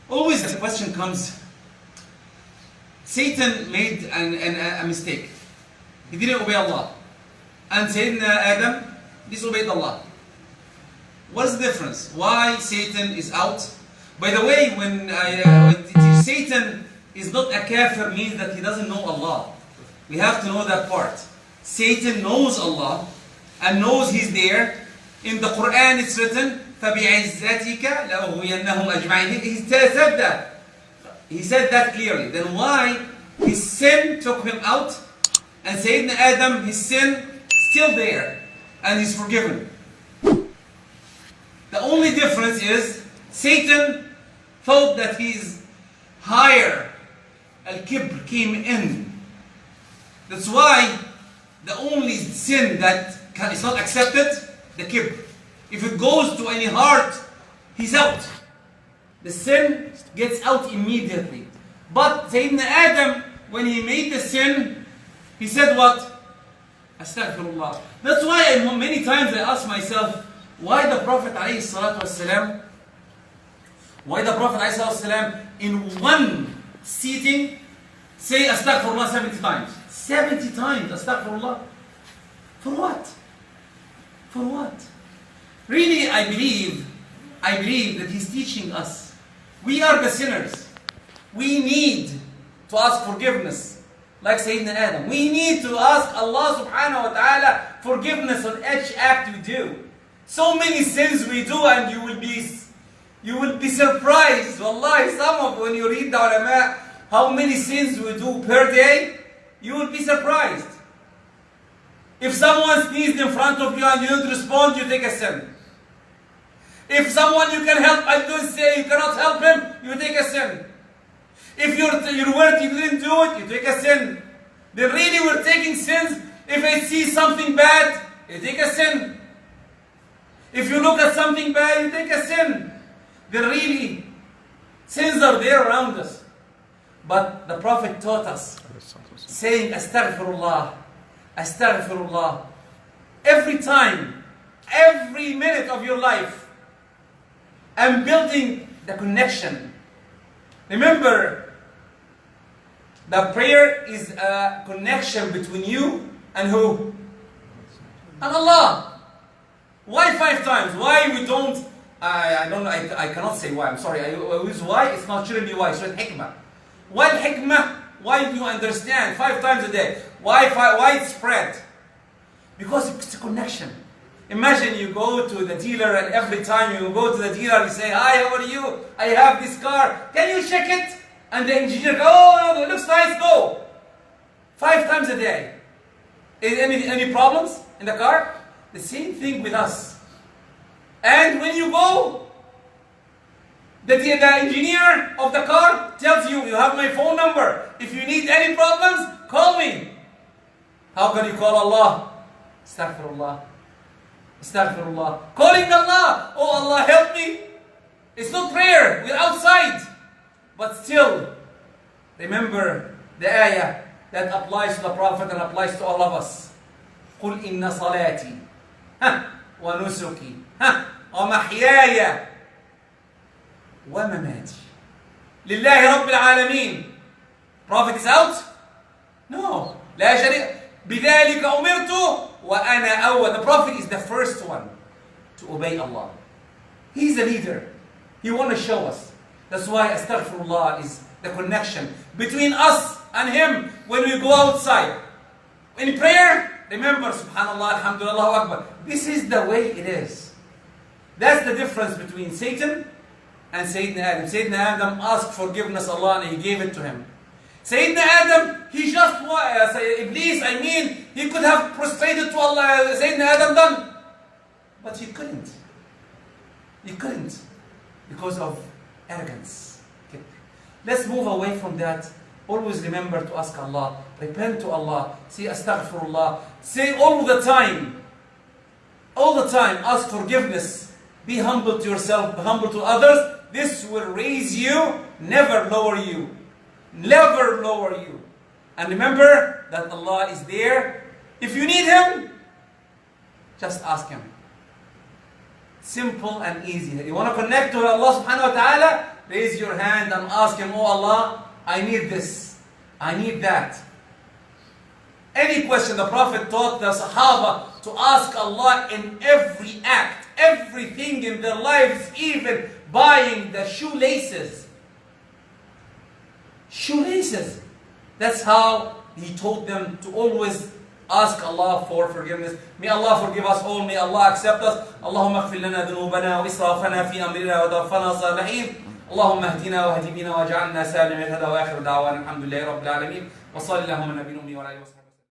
Always the question comes, Satan made a mistake. He didn't obey Allah. And Sayyidina Adam disobeyed Allah. What's the difference? Why Satan is out? By the way, when Satan is not a kafir means that he doesn't know Allah. We have to know that part. Satan knows Allah and knows he's there. In the Quran it's written, فَبِعِزَّتِكَ لَأُغْوِيَنَّهُمْ أَجْمَعِينَ. He said that. He said that clearly. Then why his sin took him out and Sayyidina Adam, his sin still there and he's forgiven? The only difference is Satan thought that he's higher. Al-Kibr came in. That's why the only sin that is not accepted, the Kibr. If it goes to any heart, he's out. The sin gets out immediately. But Sayyidina Adam, when he made the sin, he said what? Astaghfirullah. That's why many times I ask myself, why the Prophet ﷺ, in one seating say Astaghfirullah 70 times? 70 times Astaghfirullah. For what? For what? Really, I believe that he's teaching us. We are the sinners. We need to ask forgiveness. Like Sayyidina Adam. We need to ask Allah subhanahu wa ta'ala forgiveness on each act we do. So many sins we do and you will be surprised. Wallahi, when you read the ulama, how many sins we do per day, you will be surprised. If someone sneezed in front of you and you don't respond, you take a sin. If someone you can help and don't say you cannot help him, you take a sin. If your word you didn't do it, you take a sin. Then really we're taking sins. If I see something bad, you take a sin. If you look at something bad, you take a sin. Then really, sins are there around us. But the Prophet taught us, saying Astaghfirullah, Astaghfirullah. Every time, every minute of your life, and building the connection. Remember, the prayer is a connection between you and who? And Allah. Why 5 times? Why we don't? I don't know. I cannot say why. I'm sorry. I use why. It's not shouldn't be why. It's hikmah. Why hikmah? Why do you understand 5 times a day? Why it's spread? Because it's a connection. Imagine you go to the dealer and every time you go to the dealer you say, "Hi, how are you? I have this car. Can you check it?" And the engineer goes, "Oh, no, it looks nice. Go." 5 times a day. Is any problems in the car? The same thing with us. And when you go, the engineer of the car tells you, "You have my phone number. If you need any problems, call me." How can you call Allah? Astaghfirullah. Astaghfirullah. Calling Allah. "Oh Allah, help me." It's not prayer. We're outside. But still, remember the ayah that applies to the Prophet and applies to all of us. قُلْ إِنَّ صَلَاتِي وَنُسُكِي وَمَحْيَايَ وَمَمَاتِي لِلَّهِ رَبِّ الْعَالَمِينَ. Prophet is out? No. لا شريك بِذَلِكَ أُمِرْتُ وَأَنَا أَوَّلُ. The Prophet is the first one to obey Allah. He's the leader. He wants to show us. That's why Astaghfirullah is the connection between us and Him when we go outside. In prayer, remember Subhanallah, Alhamdulillah, Allahu Akbar. This is the way it is. That's the difference between Satan and Sayyidina Adam. Sayyidina Adam asked forgiveness of Allah and He gave it to him. Sayyidina Adam, he just, Iblis, he could have prostrated to Allah, Sayyidina Adam done. But he couldn't. He couldn't. Because of arrogance. Okay. Let's move away from that. Always remember to ask Allah. Repent to Allah. Say Astaghfirullah. Say all the time. All the time. Ask forgiveness. Be humble to yourself. Be humble to others. This will raise you. Never lower you. Never lower you. And remember that Allah is there. If you need Him, just ask Him. Simple and easy. You want to connect to Allah subhanahu wa ta'ala? raise your hand and ask Him, oh Allah, I need this, I need that. Any question, the Prophet taught the Sahaba to ask Allah in every act, everything in their lives, even buying the shoelaces. Shoelaces. That's how He taught them to always ask Allah for forgiveness. May Allah forgive us all. May Allah accept us. اللهم اغفر لنا ذنوبنا وإسرافنا في أمرنا وتوفنا صالحين. اللهم اهدنا واهد بنا واجعلنا سالمين. هذا وآخر دعوانا الحمد لله رب العالمين. وصلى اللهم على نبينا وعلى آله وصحبه.